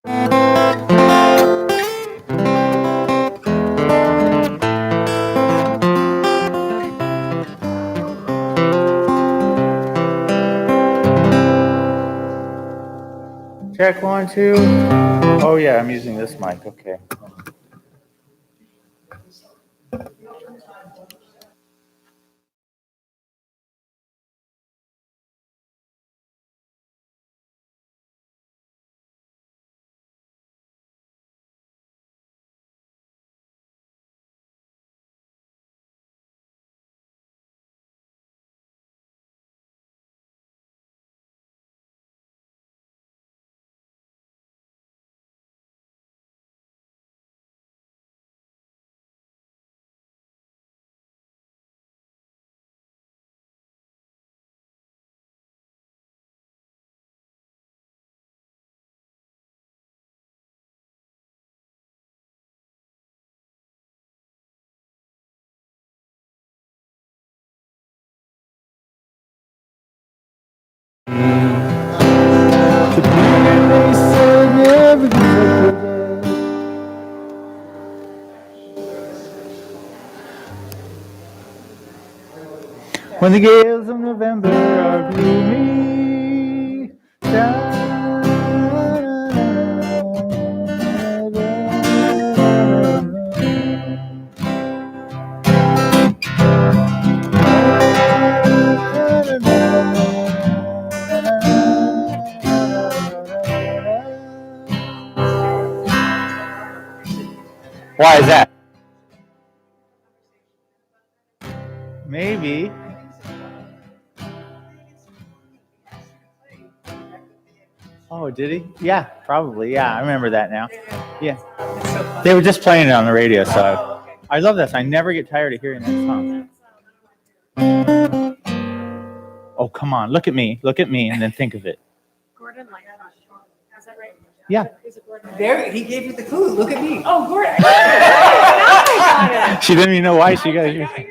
Check 1, 2. Oh yeah, I'm using this mic. Okay. When the gales of November are gloomy, why is that? Maybe. Oh, did he? Yeah, probably. Yeah, I remember that now. Yeah. They were just playing it on the radio, so I love that. I never get tired of hearing that song. Oh, come on. Look at me, and then think of it. Gordon Lightfoot. Is that right? Yeah. There, he gave you the clue. Look at me. Oh, Gordon. Now I got it. She didn't even know why she got it.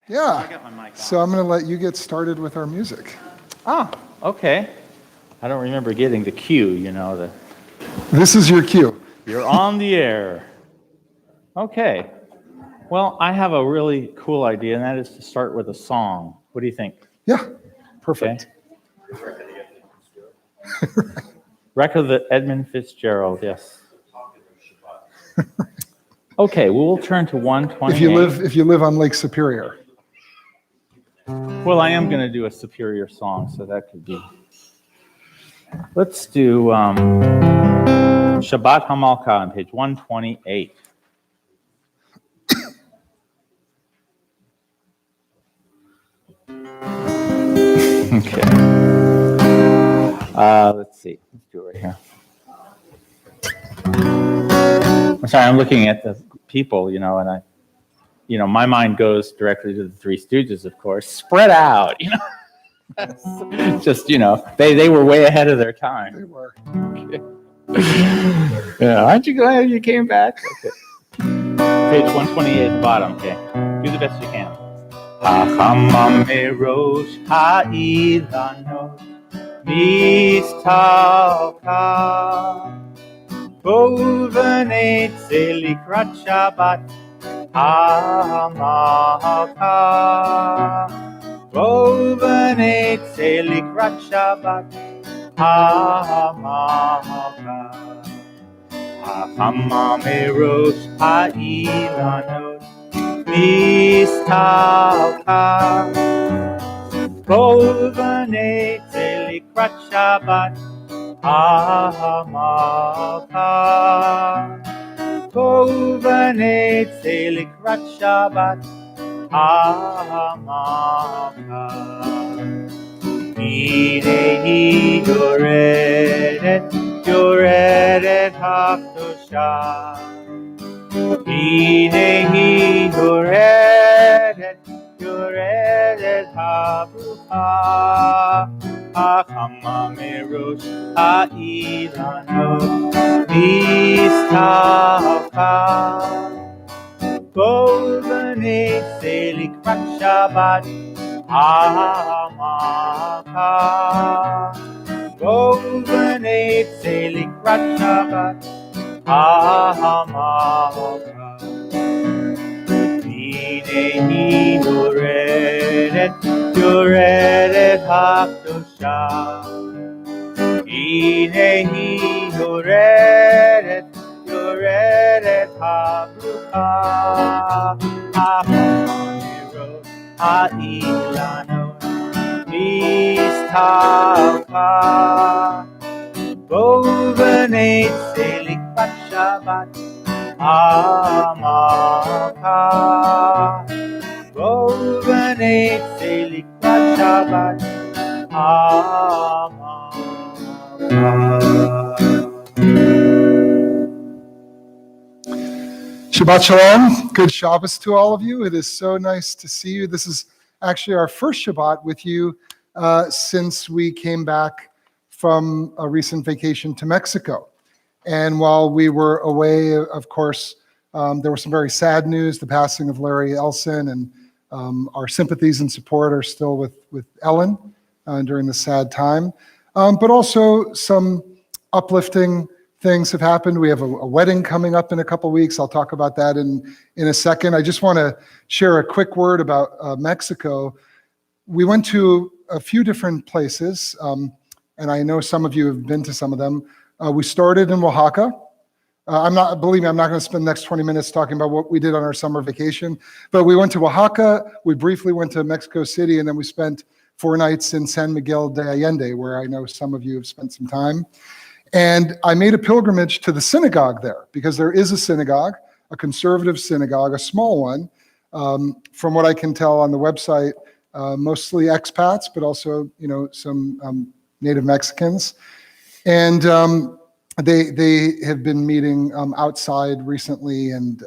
Yeah. I got my mic on. So I'm going to let you get started with our music. Oh, okay. I don't remember getting the cue, you know. This is your cue. You're on the air. Okay. Well, I have a really cool idea, and that is to start with a song. What do you think? Yeah, perfect. Record of the Edmund Fitzgerald, yes. Okay, well, we'll turn to 128. If you live on Lake Superior. Well, I am going to do a Superior song, so that could be. Let's do Shabbat Hamalka on page 128. Okay. Let's see. Let's do it right here. I'm sorry, I'm looking at the people, and my mind goes directly to the Three Stooges, of course. Spread out, Just, they were way ahead of their time. They were. Okay. Yeah, aren't you glad you came back? Okay. Page 128 at the bottom, okay. Do the best you can. Hachamamerosh ha'ilanot mistalka Bovenetze likrat Shabbat hamalka Bovenetze likrat Shabbat hamalka Hachamamerosh ha'ilanot mistalka Bovenetze likrat Shabbat hamalka Bovenetze likrat Shabbat hamalka Hinehi yoredet hakdosha Hinehi yoredet habrucha Hachamamerosh ha'ilanot mistalka Bovenetze likrat Shabbat hamalka Bovenetze likrat Shabbat hamalka Hinehi yoredet hakdosha Hinehi yoredet habrucha Hachamamerosh ha'ilanot mistalka Bovenetze likrat Shabbat hamalka Bovenetze likrat Shabbat hamalka. Shabbat Shalom. Good Shabbos to all of you. It is so nice to see you. This is actually our first Shabbat with you since we came back from a recent vacation to Mexico. And while we were away, of course, there was some very sad news, the passing of Larry Elson, and our sympathies and support are still with Ellen during this sad time. But also some uplifting things have happened. We have a wedding coming up in a couple weeks. I'll talk about that in a second. I just want to share a quick word about Mexico. We went to a few different places, and I know some of you have been to some of them. We started in Oaxaca. Believe me, I'm not going to spend the next 20 minutes talking about what we did on our summer vacation, but we went to Oaxaca, we briefly went to Mexico City, and then we spent 4 nights in San Miguel de Allende, where I know some of you have spent some time. And I made a pilgrimage to the synagogue there, because there is a synagogue, a conservative synagogue, a small one. From what I can tell on the website, mostly expats, but also, some native Mexicans. And they have been meeting outside recently, and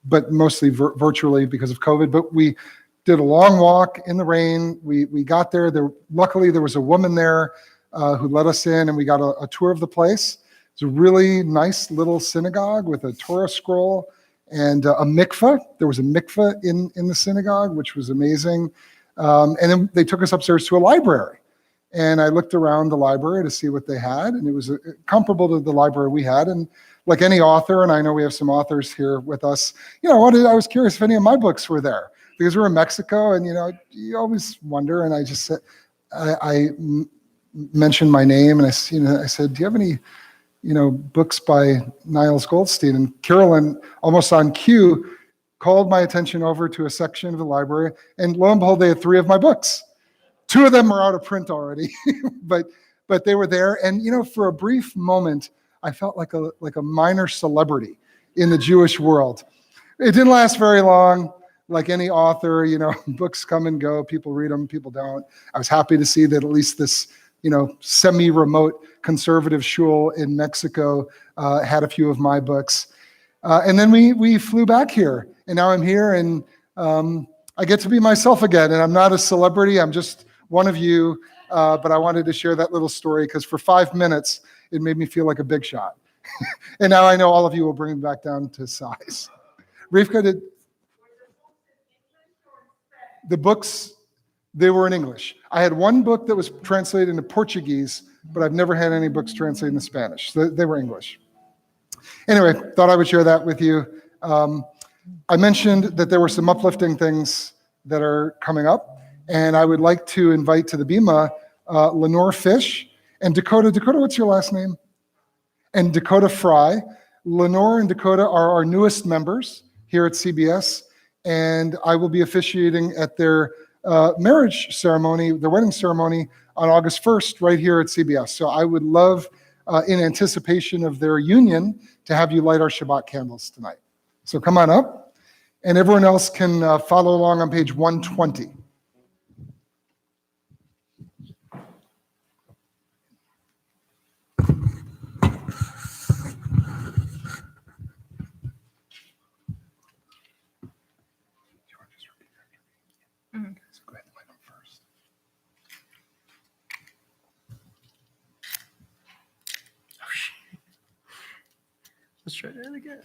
but mostly virtually because of COVID. But we did a long walk in the rain. We got there. Luckily, there was a woman there who let us in, and we got a tour of the place. It's a really nice little synagogue with a Torah scroll and a mikveh. There was a mikveh in the synagogue, which was amazing. And then they took us upstairs to a library. And I looked around the library to see what they had, and it was comparable to the library we had. And like any author, and I know we have some authors here with us, I was curious if any of my books were there, because we're in Mexico, and you always wonder. And I just said, I mentioned my name, and I said, do you have any books by Niles Goldstein? And Carolyn, almost on cue, called my attention over to a section of the library, and lo and behold, they had 3 of my books. 2 of them are out of print already, but they were there. And for a brief moment, I felt like a minor celebrity in the Jewish world. It didn't last very long. Like any author, books come and go. People read them, people don't. I was happy to see that at least this, semi-remote conservative shul in Mexico had a few of my books. And then we flew back here, and now I'm here, and I get to be myself again. And I'm not a celebrity. I'm just one of you. But I wanted to share that little story because for 5 minutes, it made me feel like a big shot. And now I know all of you will bring me back down to size. Rivka, did the books, they were in English. I had one book that was translated into Portuguese, but I've never had any books translated into Spanish. So they were English. Anyway, thought I would share that with you. I mentioned that there were some uplifting things that are coming up, and I would like to invite to the Bima Lenore Fish and Dakota. Dakota, what's your last name? And Dakota Fry. Lenore and Dakota are our newest members here at CBS, and I will be officiating at their marriage ceremony, their wedding ceremony on August 1st, right here at CBS. So I would love, in anticipation of their union, to have you light our Shabbat candles tonight. So come on up, and everyone else can follow along on page 120. So go ahead and light them first. Let's try that again.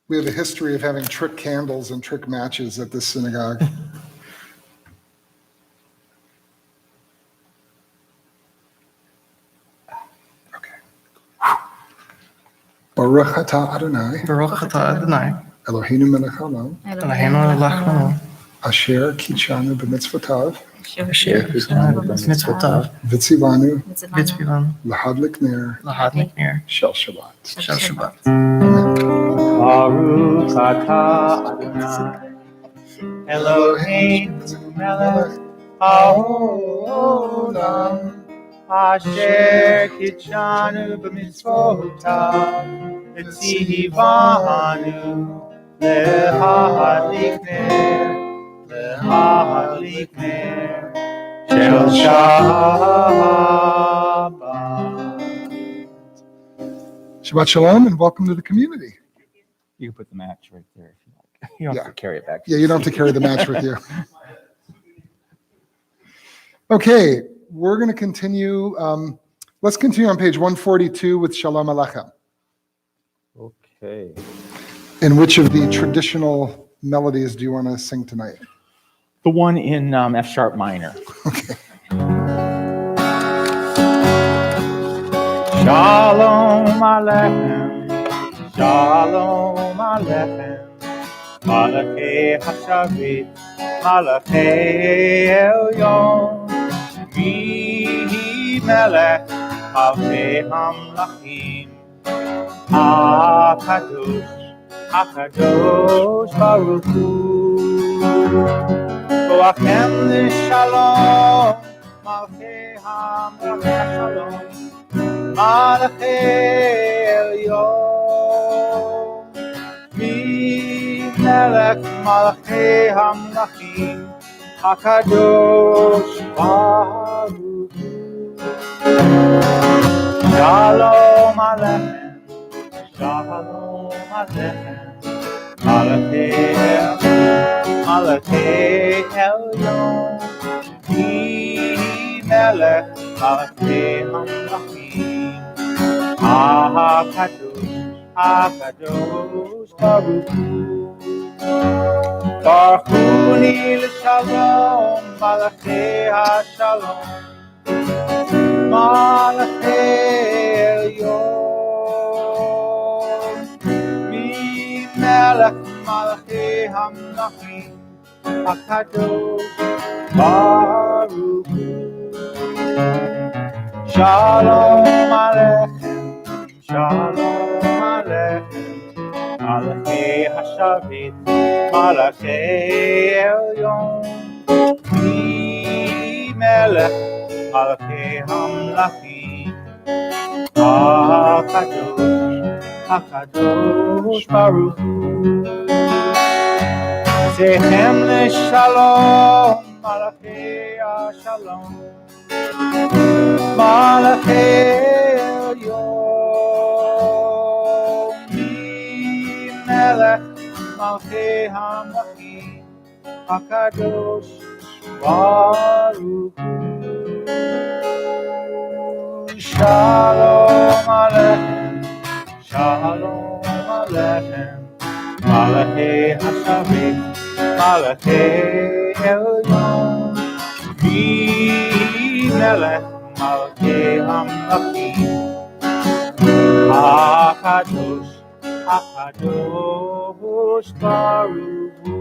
We have a history of having trick candles and trick matches at this synagogue. Okay. Baruch atah Adonai, Baruch atah Adonai, Eloheinu melech haolam, Eloheinu melech haolam, asher kitshanu b'mitzvotav, asher kitshanu b'mitzvotav, v'tzivanu v'tzivanu lahadlik ner lahadlik ner shel Shabbat. shel Shabbat. Baruch atah Adonai, Eloheinu melech haolam, asher kitshanu b'mitzvotav, v'tzivanu lahadlik ner shel Shabbat. Shabbat shalom and welcome to the community. You can put the match right there if you like. You don't have to carry it back. Yeah, you don't have to carry the match with you. Okay, we're going to continue. Let's continue on page 142 with Shalom Aleichem. Okay. And which of the traditional melodies do you want to sing tonight? The one in F sharp minor. Okay. Shalom Aleichem, Shalom Aleichem, Malachei Hashavit, Malachei Elyon, Mi Melech Alvei Hamlachim, HaKadosh, HaKadosh Baruch Hu, Boachem L'Shalom, Malchei HaMelech Shalom, Malachei Elyon, Mi Melech Malachei Hamlachim, HaKadosh Baruch Hu. Shalom Aleichem, Shalom Aleichem, Malachei Elyon, Mi Melech Malachei Hamlachim, HaKadosh Baruch Hu. Baruchuni l'shalom, Malachei HaShalom, Malachei Elyon, Melech Malachei HaMlachim, HaKadosh Baruch Hu. Shalom Aleichem, Shalom Aleichem, Malachei HaShavit, Malachei Elyon, Melech Malachei HaMlachim, HaKadosh Baruch Hu. Zeichem leShalom, Malachei HaShalom, Malachei Elyon, Melech Malachei HaMlachim, HaKadosh Baruch Hu. Shalom Aleichem, Shalom Aleichem, Malachei HaShavit, Malachei Elyon, Melech Malachei HaMlachim, HaKadosh, HaKadosh Baruch Hu.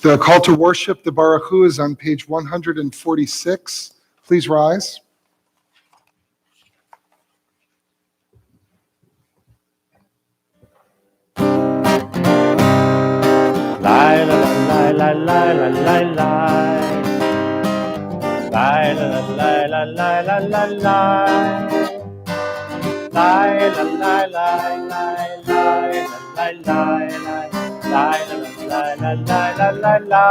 The call to worship, the Baruch Hu, is on page 146. Please rise. Lai la la la la la la la. Lai la la la la la la la. Lai la la la la la la la la. Lai la la la la la la la.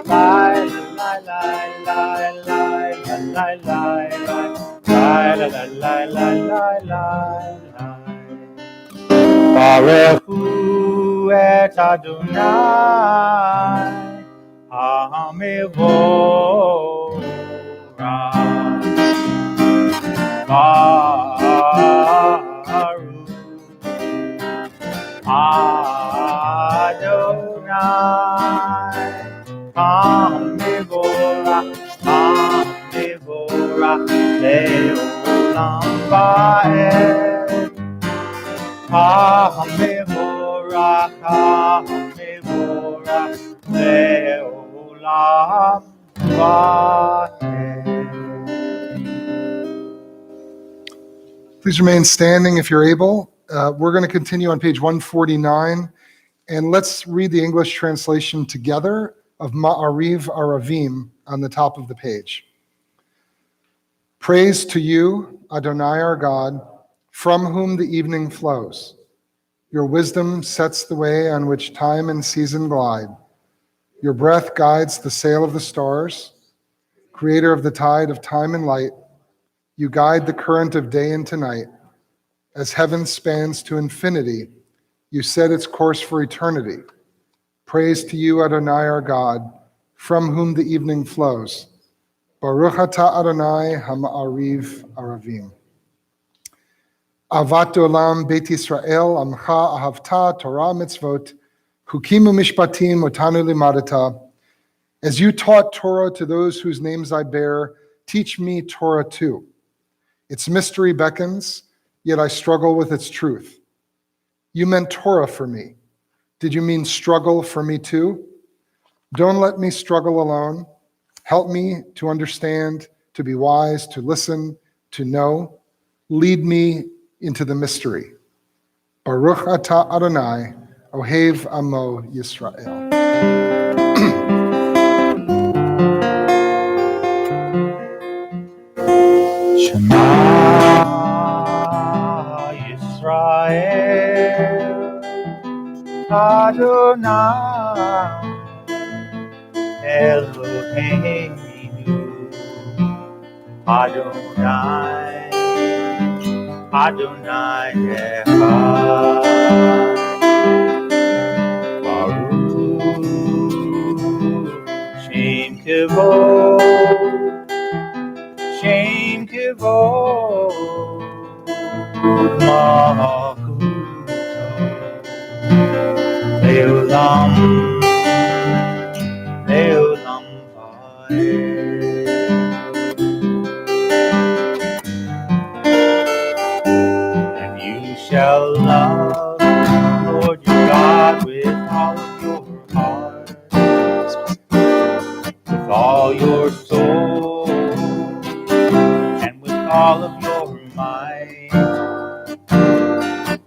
Lai la la la la la la la. Lai la la la la la la. Baruch Hu et Adonai HaMevorach, Baruch Adonai HaMevorach, HaMevorach Le'olam Va'ed. HaMevorach, HaMevorach Le'olam Va'ed. Please remain standing if you're able. We're going to continue on page 149, and let's read the English translation together of Ma'ariv Aravim on the top of the page. Praise to you, Adonai our God, from whom the evening flows. Your wisdom sets the way on which time and season glide. Your breath guides the sail of the stars. Creator of the tide of time and light, you guide the current of day into night. As heaven spans to infinity, you set its course for eternity. Praise to you, Adonai our God, from whom the evening flows. Baruch atah Adonai HaMa'ariv Aravim. Avat olam Beit Yisrael, Amcha ahavta Torah mitzvot, Chukim u'mishpatim otanu limadata. As you taught Torah to those whose names I bear, teach me Torah too. Its mystery beckons, yet I struggle with its truth. You meant Torah for me. Did you mean struggle for me too? Don't let me struggle alone. Help me to understand, to be wise, to listen, to know. Lead me into the mystery. Baruch atah Adonai, Ohev Amo Yisrael. Shema Yisrael, Adonai Eloheinu, Adonai, Adonai Echad. Baruch Shem Kavod, Shem Kavod, Malchuto, לעולם, לעולם ועד. And you shall love the Lord your God with all of your heart, with all your soul, and with all of your might.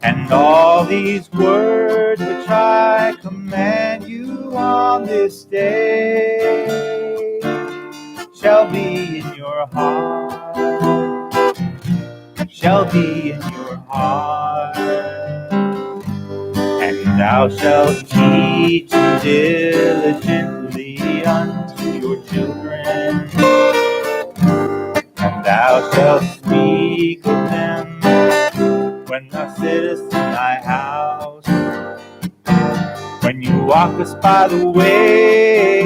And all these words which I command you on this day shall be in your heart, shall be in your heart. And thou shalt teach them diligently unto your children, and thou shalt speak of them when thou sittest in thy house, when you walkest by the way,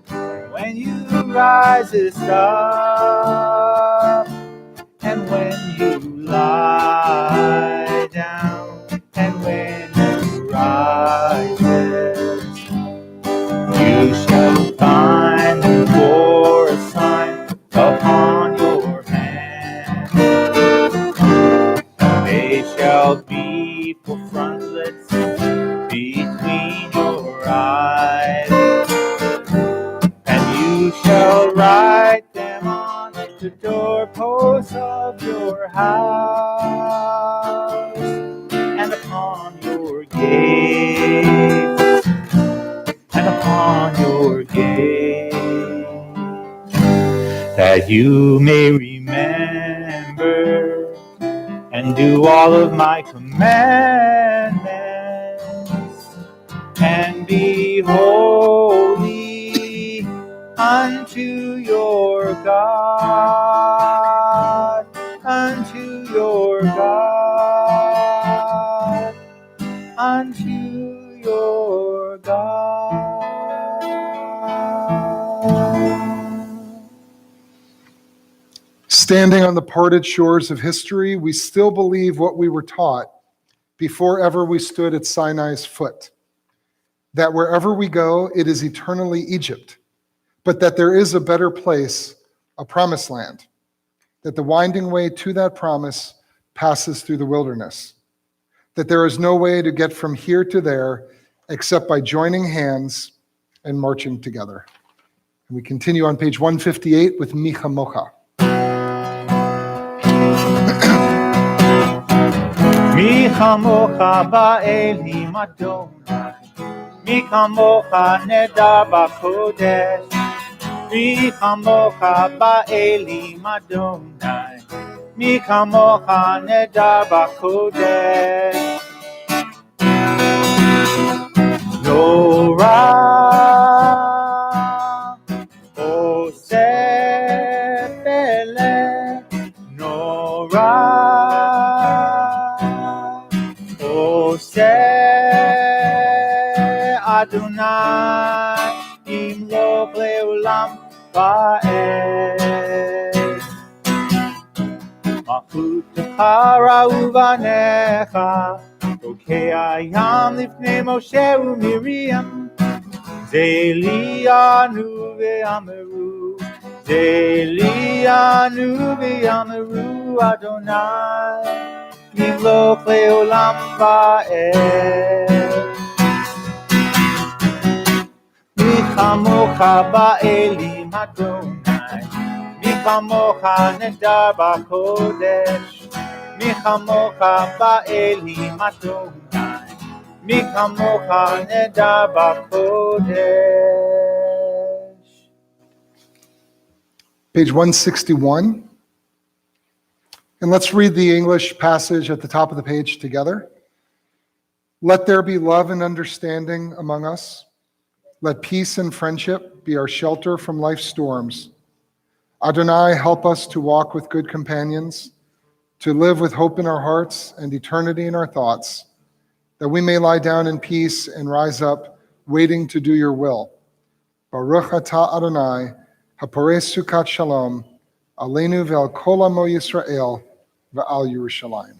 and when you risest up, and when you lie down, and when you risest. You shall find them for a sign upon your hand. They shall be for frontlets between your eyes, and you shall write them on the doorposts of your house, and upon your gates, and upon your gates, that you may remember and do all of my commandments, and be holy unto your God, unto your God, unto your God. Standing on the parted shores of history, we still believe what we were taught before ever we stood at Sinai's foot, that wherever we go, it is eternally Egypt, but that there is a better place, a promised land, that the winding way to that promise passes through the wilderness, that there is no way to get from here to there except by joining hands and marching together. And we continue on page 158 with Micha Mocha. מי כמוך באלים אדוני, מי כמוך נדע בקודש, מי כמוך באלים אדוני, מי כמוך נדע בקודש. נורא עושה פלא, נורא עושה אדוני, ימלוך לעולם ועד. מלכותך ראו בניך, רוקע ים לפני משה ומרים, זה לי ענו ואמרו, זה לי ענו ואמרו, אדוני ימלוך לעולם ועד. מי כמוך באלים אדוני, מי כמוך נדע בקודש, מי כמוך באלים אדוני, מי כמוך נדע בקודש. Page 161. And let's read the English passage at the top of the page together. Let there be love and understanding among us. Let peace and friendship be our shelter from life's storms. Adonai, help us to walk with good companions, to live with hope in our hearts and eternity in our thoughts, that we may lie down in peace and rise up, waiting to do your will. Baruch atah Adonai, haporei sukat shalom, aleinu ve'al kol amo Yisrael, ve'al Yerushalayim.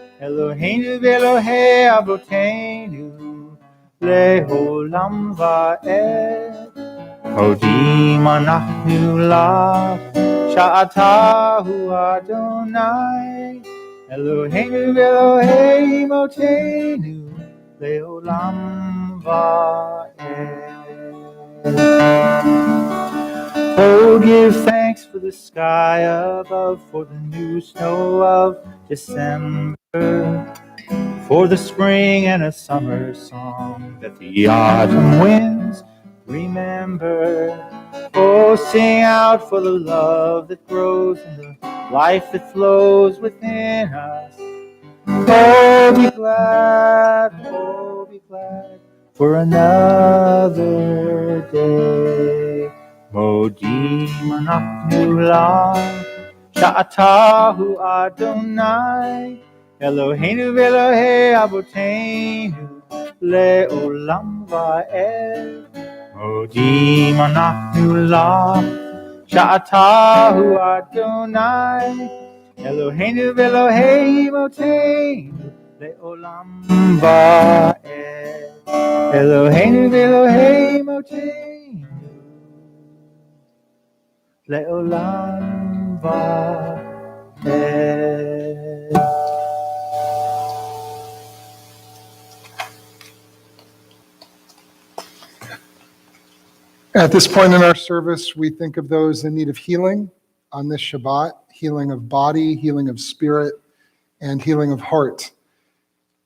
Eloheinu v'Elohei Avotenu le'olam va'ed. Modim anachnu lach sha'atahu Adonai. Eloheinu v'Elohei Avotenu le'olam va'ed. Oh, give thanks for the sky above, for the new snow of December, for the spring and a summer song that the autumn winds remember. Oh, sing out for the love that grows and the life that flows within us. Oh, be glad for another day. Modim anachnu lach sha'atahu Adonai. Eloheinu v'Elohei Avotenu le'olam va'ed. Modim anachnu lach sha'atahu Adonai. Eloheinu v'Elohei Avotenu le'olam va'ed. Eloheinu v'Elohei Avotenu le'olam va'ed. At this point in our service, we think of those in need of healing on this Shabbat, healing of body, healing of spirit, and healing of heart.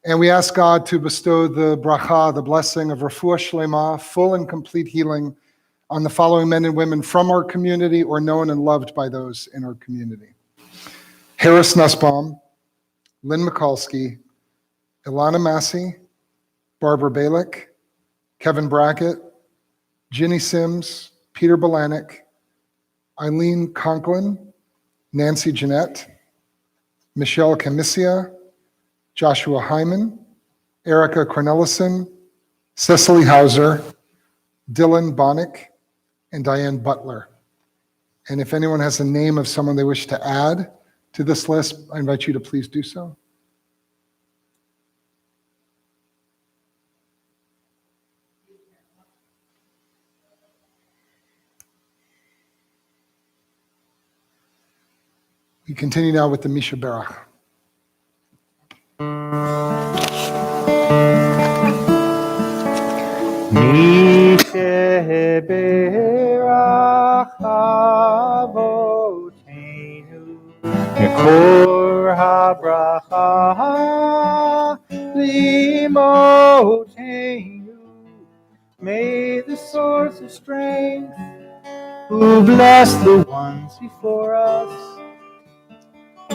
And we ask God to bestow the bracha, the blessing of refuah shlema, full and complete healing on the following men and women from our community or known and loved by those in our community. Harris Nussbaum, Lynn Mikulski, Ilana Massey, Barbara Balick, Kevin Brackett, Ginny Sims, Peter Balanik, Eileen Conklin, Nancy Jeanette, Michelle Camissia, Joshua Hyman, Erica Cornelison, Cecily Hauser, Dylan Bonnick, and Diane Butler. And if anyone has a name of someone they wish to add to this list, I invite you to please do so. We continue now with the Misha Berach. Misha Berach Avotenu Mikor HaBracha Limotenu. May the source of strength, who bless the ones before us,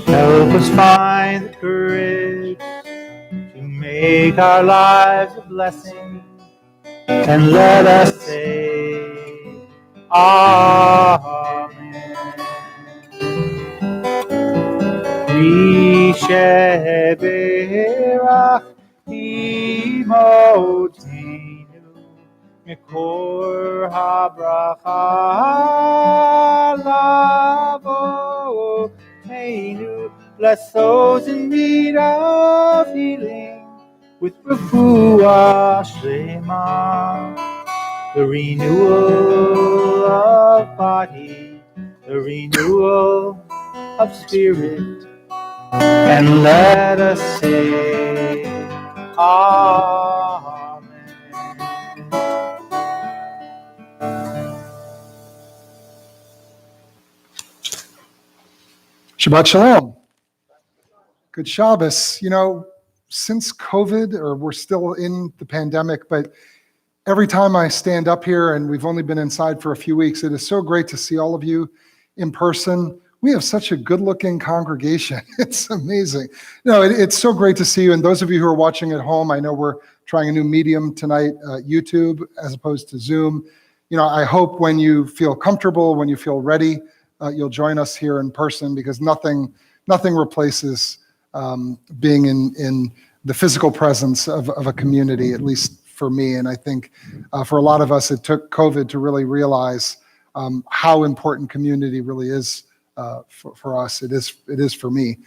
help us find the courage to make our lives a blessing, and let us say, Amen. Misha Berach Imotenu Mikor HaBracha Lavotenu. Bless those in need of healing with refuah shlema, the renewal of body, the renewal of spirit, and let us say, Amen. Shabbat Shalom. Good Shabbos. You know, since COVID, or we're still in the pandemic, but every time I stand up here, and we've only been inside for a few weeks, it is so great to see all of you in person. We have such a good-looking congregation. It's amazing. No, it's so great to see you. And those of you who are watching at home, I know we're trying a new medium tonight, YouTube, as opposed to Zoom. You know, I hope when you feel comfortable, when you feel ready, you'll join us here in person, because nothing replaces being in the physical presence of a community, at least for me. And I think for a lot of us, it took COVID to really realize how important community really is for us. It is for me.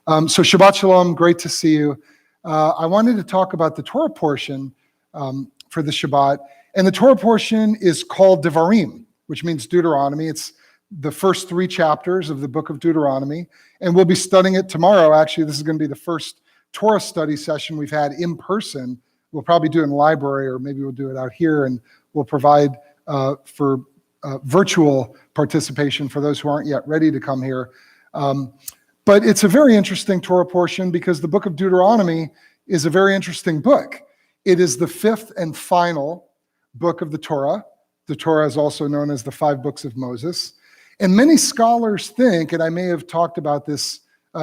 So Shabbat Shalom, great to see you. I wanted to talk about the Torah portion for the Shabbat. And the Torah portion is called Devarim, which means Deuteronomy. It's the first 3 chapters of the book of Deuteronomy. And we'll be studying it tomorrow. Actually, this is going to be the first Torah study session we've had in person. We'll probably do it in the library, or maybe we'll do it out here, and we'll provide for virtual participation for those who aren't yet ready to come here. But it's a very interesting Torah portion because the book of Deuteronomy is a very interesting book. It is the 5th and final book of the Torah. The Torah is also known as the 5 books of Moses. And many scholars think, and I may have talked about this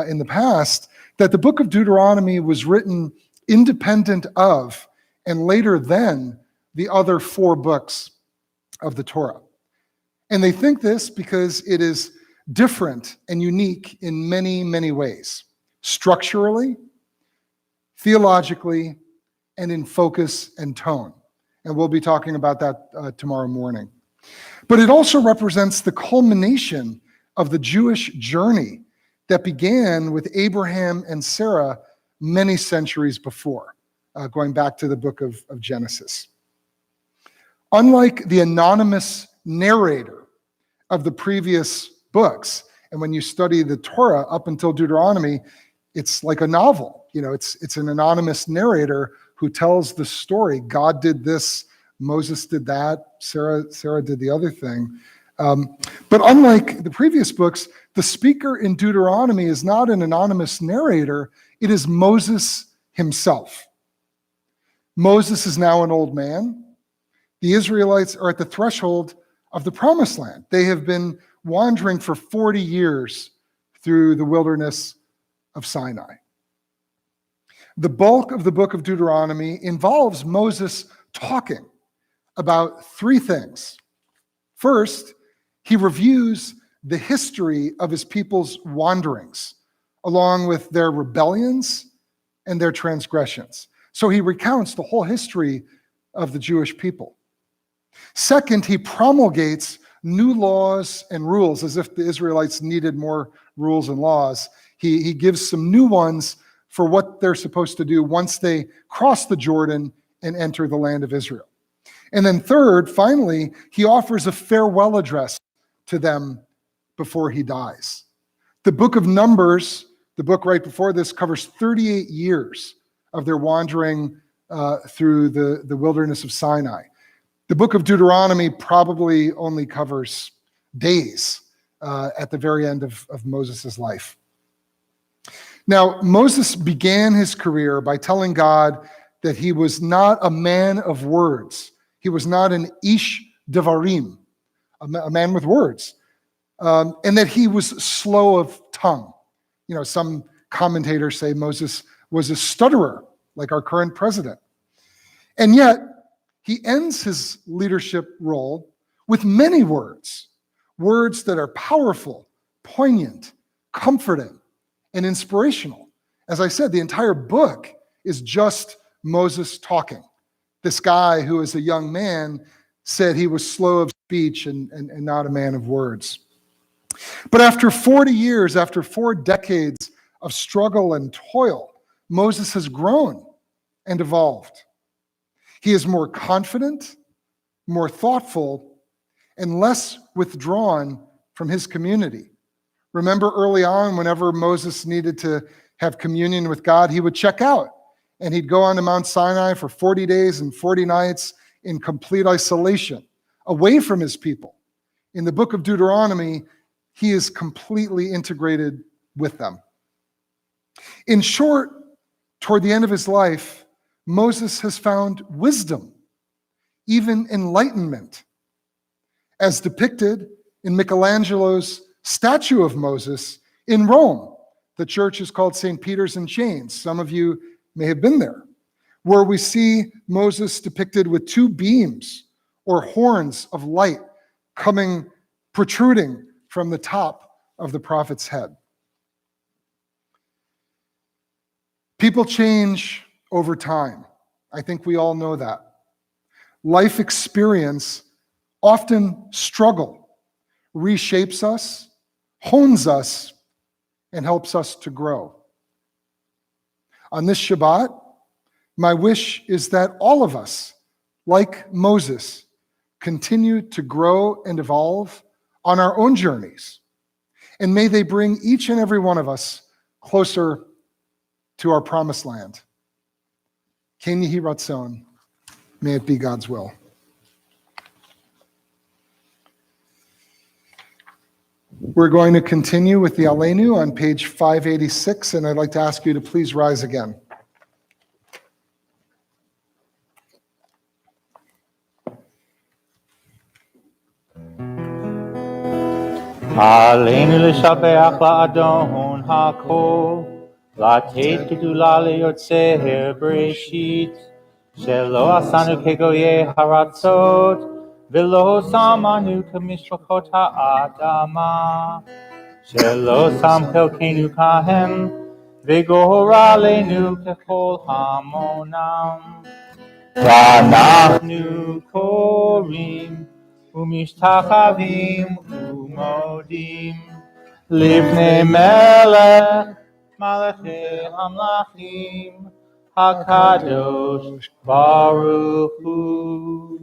in the past, that the book of Deuteronomy was written independent of and later than the other 4 books of the Torah. And they think this because it is different and unique in many, many ways, structurally, theologically, and in focus and tone. And we'll be talking about that tomorrow morning. But it also represents the culmination of the Jewish journey that began with Abraham and Sarah many centuries before, going back to the book of Genesis. Unlike the anonymous narrator of the previous books, and when you study the Torah up until Deuteronomy, it's like a novel. It's an anonymous narrator who tells the story. God did this, Moses did that, Sarah did the other thing. But unlike the previous books, the speaker in Deuteronomy is not an anonymous narrator, it is Moses himself. Moses is now an old man. The Israelites are at the threshold of the promised land. They have been wandering for 40 years through the wilderness of Sinai. The bulk of the book of Deuteronomy involves Moses talking about 3 things. First, he reviews the history of his people's wanderings, along with their rebellions and their transgressions. So he recounts the whole history of the Jewish people. Second, he promulgates new laws and rules, as if the Israelites needed more rules and laws. He gives some new ones for what they're supposed to do once they cross the Jordan and enter the land of Israel. And then third, finally, he offers a farewell address to them before he dies. The book of Numbers, the book right before this, covers 38 years of their wandering through the wilderness of Sinai. The book of Deuteronomy probably only covers days at the very end of Moses' life. Now, Moses began his career by telling God that he was not a man of words. He was not an ish devarim, a man with words, and that he was slow of tongue. Some commentators say Moses was a stutterer, like our current president. And yet, he ends his leadership role with many words that are powerful, poignant, comforting, and inspirational. As I said, the entire book is just Moses talking. This guy who, as a young man, said he was slow of speech and not a man of words. But after 40 years, after 4 decades of struggle and toil, Moses has grown and evolved. He is more confident, more thoughtful, and less withdrawn from his community. Remember early on, whenever Moses needed to have communion with God, he would check out, and he'd go on to Mount Sinai for 40 days and 40 nights in complete isolation, away from his people. In the book of Deuteronomy, he is completely integrated with them. In short, toward the end of his life, Moses has found wisdom, even enlightenment, as depicted in Michelangelo's statue of Moses in Rome. The church is called St. Peter's in Chains. Some of you may have been there, where we see Moses depicted with 2 beams or horns of light protruding from the top of the prophet's head. People change over time. I think we all know that. Life experience, often struggle, reshapes us, hones us, and helps us to grow. On this Shabbat, my wish is that all of us, like Moses, continue to grow and evolve on our own journeys. And may they bring each and every one of us closer to our promised land. Ken Yehi Ratzon, may it be God's will. We're going to continue with the Aleinu on page 586, and I'd like to ask you to please rise again. עלינו לשבח לאדון הכל, לתת גדולה ליוצר בראשית, שלא עשנו כגויי הארצות, ולא שמנו כמשפחות האדמה, שלא שם חלקנו כהם, וגורלנו ככל המונם. ואנחנו קוראים ומשתחווים ומודים לפני מלך מלכי המלכים הקדוש ברוך הוא.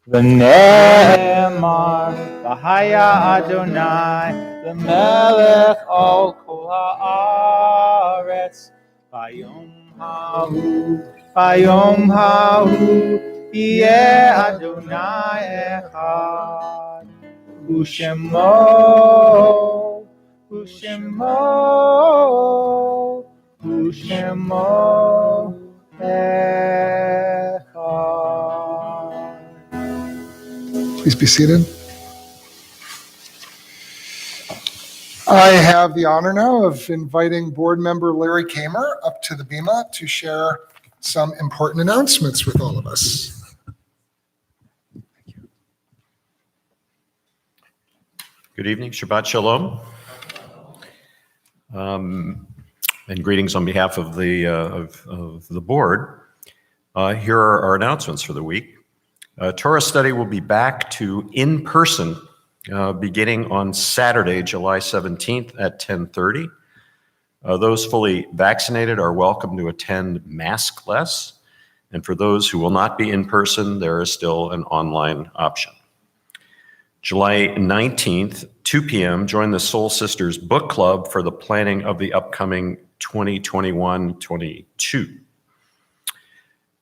ונאמר והיה אדוני למלך על כל הארץ ביום ההוא יהיה אדוני אחד, ושמו אחד. Please be seated. I have the honor now of inviting board member Larry Kamer up to the bima to share some important announcements with all of us. Good evening, Shabbat Shalom, and greetings on behalf of the board. Here are our announcements for the week. Torah study will be back to in-person beginning on Saturday, July 17th at 10:30. Those fully vaccinated are welcome to attend maskless, and for those who will not be in person, there is still an online option. July 19th, 2 p.m., join the Soul Sisters Book Club for the planning of the upcoming 2021-22.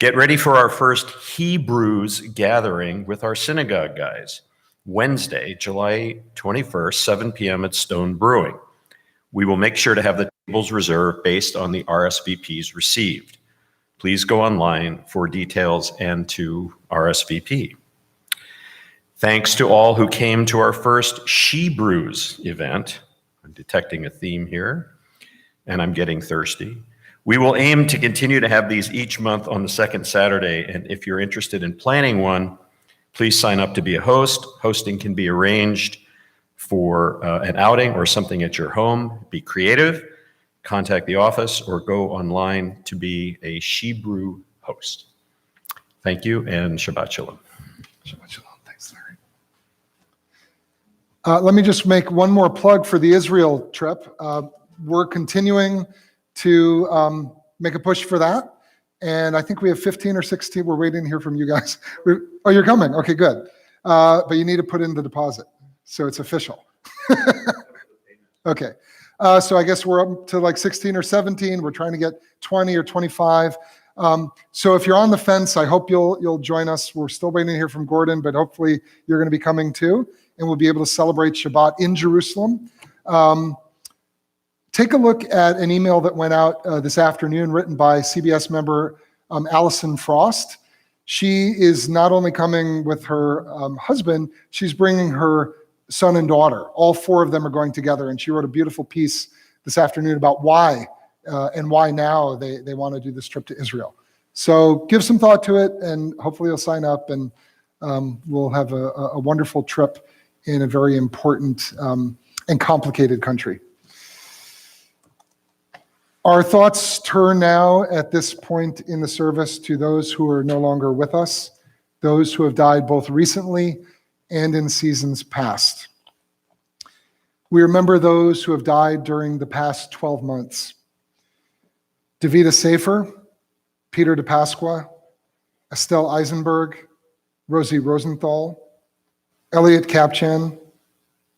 Get ready for our first Hebrews gathering with our synagogue guys, Wednesday, July 21st, 7 p.m. at Stone Brewing. We will make sure to have the tables reserved based on the RSVPs received. Please go online for details and to RSVP. Thanks to all who came to our first She Brews event. I'm detecting a theme here, and I'm getting thirsty. We will aim to continue to have these each month on the second Saturday, and if you're interested in planning one, please sign up to be a host. Hosting can be arranged for an outing or something at your home. Be creative, contact the office, or go online to be a She Brew host. Thank you, and Shabbat Shalom. Shabbat Shalom. Thanks, Larry. Let me just make one more plug for the Israel trip. We're continuing to make a push for that. And I think we have 15 or 16. We're waiting to hear from you guys. Oh, you're coming. Okay, good. But you need to put in the deposit. So it's official. Okay. So I guess we're up to like 16 or 17. We're trying to get 20 or 25. So if you're on the fence, I hope you'll join us. We're still waiting to hear from Gordon, but hopefully you're going to be coming too. And we'll be able to celebrate Shabbat in Jerusalem. Take a look at an email that went out this afternoon written by CBS member Allison Frost. She is not only coming with her husband, she's bringing her son and daughter. All four of them are going together, and she wrote a beautiful piece this afternoon about why and why now they want to do this trip to Israel. So give some thought to it, and hopefully you'll sign up, and we'll have a wonderful trip in a very important and complicated country. Our thoughts turn now at this point in the service to those who are no longer with us, those who have died both recently and in seasons past. We remember those who have died during the past 12 months. Davida Safer, Peter DePasqua, Estelle Eisenberg, Rosie Rosenthal, Elliot Kapchan,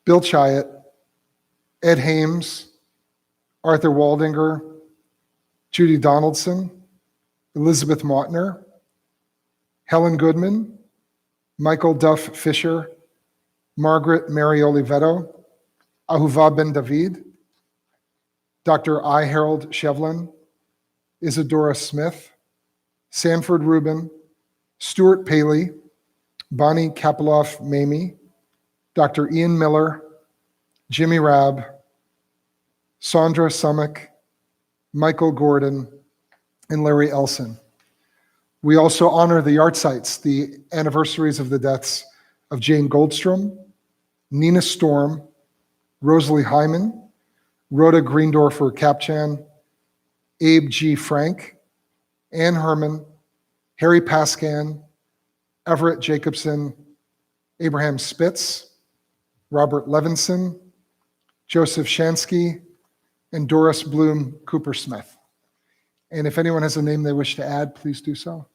Bill Chiat, Ed Hames, Arthur Waldinger, Judy Donaldson, Elizabeth Mautner, Helen Goodman, Michael Duff Fisher, Margaret Mary Oliveto, Ahuva Ben David, Dr. I. Harold Shevlin, Isadora Smith, Sanford Rubin, Stuart Paley, Bonnie Kapeloff Mamie, Dr. Ian Miller, Jimmy Rabb, Sandra Summick, Michael Gordon, and Larry Elson. We also honor the art sites, the anniversaries of the deaths of Jane Goldstrom, Nina Storm, Rosalie Hyman, Rhoda Greendorfer Kapchan, Abe G. Frank, Ann Herman, Harry Pascan, Everett Jacobson, Abraham Spitz, Robert Levinson, Joseph Shansky, and Doris Bloom Cooper Smith. And if anyone has a name they wish to add, please do so.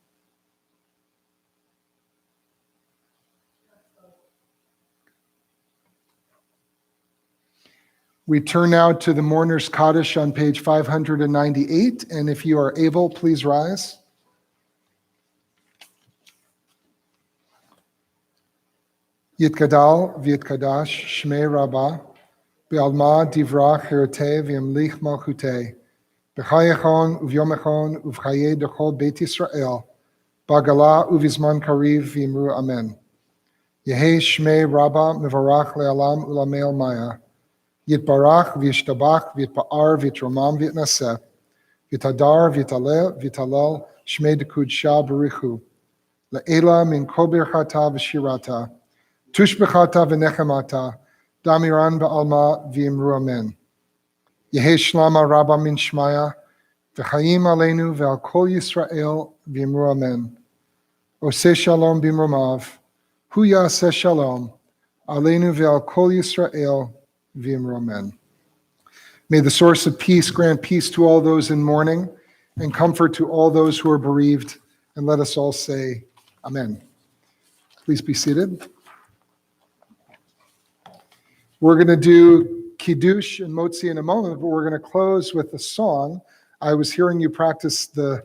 We turn now to the Mourner's Kaddish on page 598, and if you are able, please rise. Yitgadal v'yitkadash shmei rabbah, be'alma divrach herete v'yamlich malchutei, b'chayechon uvyomechon uvchaye dechol Beit Yisrael, b'agala uvizman kariv v'yimru amen. Yehi shmei rabbah mevarach le'alam ulamei maya, Yitbarach v'yishtabach v'yitpa'ar v'yitromam v'yitnaseh, v'yitadar v'yitaleh v'yitalel shmei dekudsha b'richu, le'ela min kol birchata v'shirata, tushbechata v'nechemata, damiran ba'alma v'yimru amen. Yehi shlama rabba min shmaya, v'chayim aleinu v'al kol Yisrael v'yimru amen. Oseh shalom b'imromav, hu yaseh shalom, aleinu v'al kol Yisrael v'yimru amen. May the source of peace grant peace to all those in mourning and comfort to all those who are bereaved. And let us all say, amen. Please be seated. We're going to do Kiddush and Motzi in a moment, but we're going to close with a song. I was hearing you practice the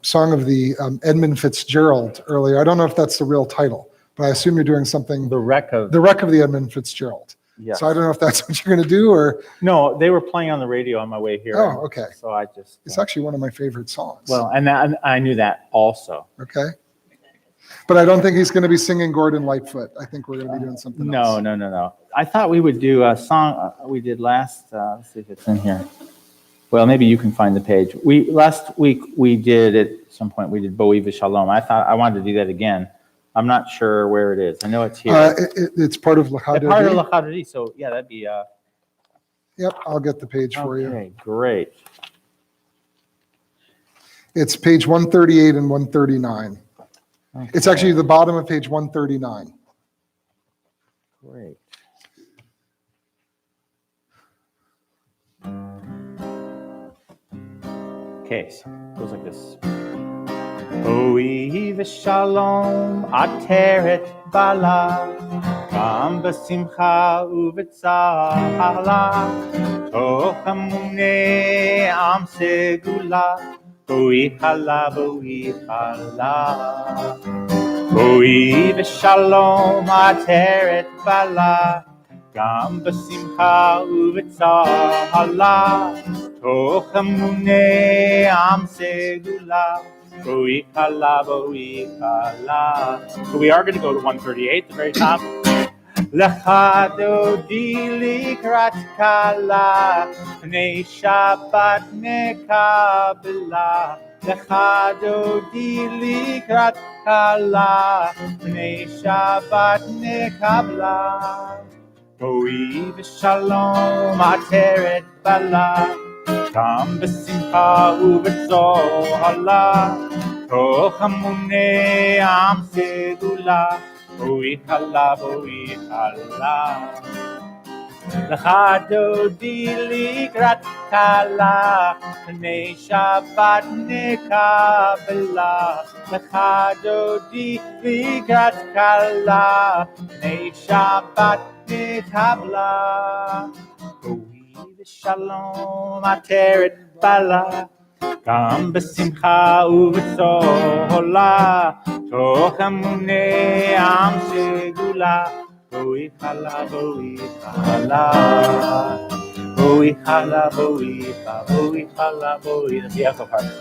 song of the Edmund Fitzgerald earlier. I don't know if that's the real title, but I assume you're doing something. The wreck of the Edmund Fitzgerald. Yes. So I don't know if that's what you're going to do or. No, they were playing on the radio on my way here. Oh, okay. So I just. It's actually one of my favorite songs. Well, and I knew that also. Okay. But I don't think he's going to be singing Gordon Lightfoot. I think we're going to be doing something else. No. I thought we would do a song we did last. Let's see if it's in here. Well, maybe you can find the page. Last week we did at some point we did Bo'i V'Shalom. I thought I wanted to do that again. I'm not sure where it is. I know it's here. It's part of L'Chadodi. Part of L'Chadodi. So yeah, that'd be. Yep, I'll get the page for you. Okay, great. It's page 138 and 139. Okay. It's actually the bottom of page 139. Great. Okay, so it goes like this. Bo'i v'shalom ateret bala, gam b'simcha u'v'tzala, toch hamunei am segula, bo'i chala, bo'i chala. Bo'i v'shalom ateret bala, gam b'simcha u'v'tzala, toch hamunei am segula, bo'i chala, bo'i chala. So we are going to go to 138 at the very top. Lecha dodi likrat kala, pnei Shabbat nekabla. Lecha dodi likrat kala, pnei Shabbat nekabla. Bo'i v'shalom ateret bala, gam b'simcha u'v'tzohala, toch hamunei am segula, bo'i chala, bo'i chala. לך דודי לקראת כלה, פני שבת נקבלה. לך דודי לקראת כלה, פני שבת נקבלה. בואי בשלום עטרת בלה, גם בשמחה ובצהלה, תוך המוני עם סגולה. בואי חלה, בואי חלה, בואי חלה, בואי חלה, בואי חלה, בואי חלה,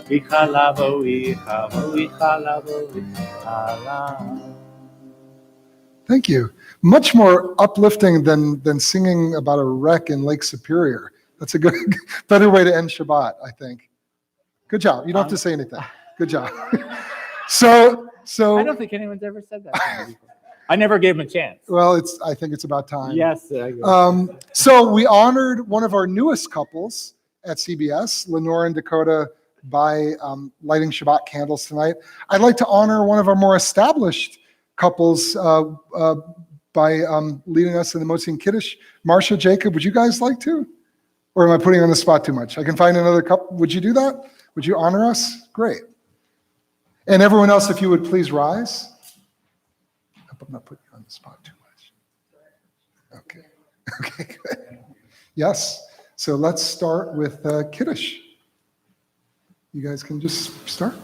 בואי חלה, בואי חלה, בואי חלה, בואי חלה. Thank you. Much more uplifting than singing about a wreck in Lake Superior. That's a good, better way to end Shabbat, I think. Good job. You don't have to say anything. Good job. So I don't think anyone's ever said that to me before. I never gave him a chance. Well, I think it's about time. Yes. So we honored one of our newest couples at CBS, Lenore and Dakota, by lighting Shabbat candles tonight. I'd like to honor one of our more established couples by leading us in the Motzi and Kiddush. Marcia, Jacob, would you guys like to? Or am I putting you on the spot too much? I can find another couple. Would you do that? Would you honor us? Great. And everyone else, if you would please rise. I hope I'm not putting you on the spot too much. Okay. Okay, good. Yes. So let's start with Kiddush. You guys can just start.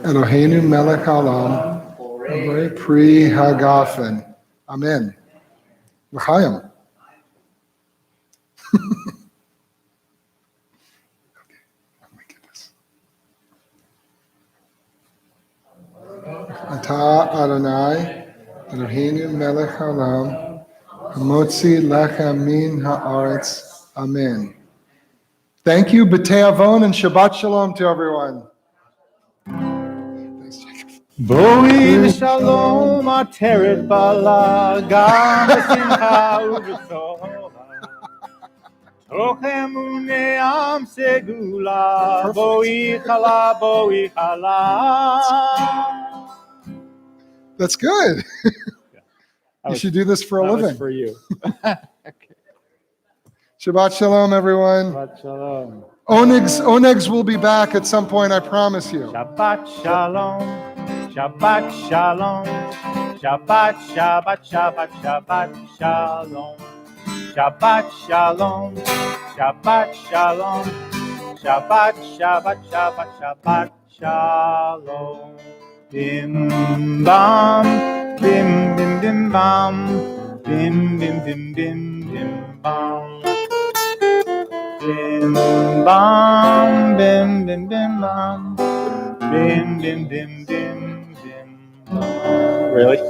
Eloheinu melech haolam, borei pri hagafen. Amen. L'chaim. Okay. Oh my goodness. Ata Adonai, Eloheinu melech haolam, hamotzi lechem min haaretz. Amen. Thank you, B'tei Avon, and Shabbat Shalom to everyone. Thanks, Jacob. בואי בשלום עטרת בלה, גם בשמחה ובצהלה, תוך אמוני עם סגולה. בואי חלה, בואי חלה. That's good. You should do this for a That was living. for you. Shabbat Shalom, everyone. Shabbat shalom. Onegs will be back at some point, I promise you. Shabbat shalom. Shabbat shalom. Shabbat, Shabbat, Shabbat, Shabbat shalom. Shabbat shalom. Shabbat shalom. Shabbat, Shabbat, Shabbat, Shabbat shalom. Bim bam, bim bim bim bam, bim bim bim bim bim bam. Bim bam, bim bim bim bam, bim bim bim bim bim bam. Really?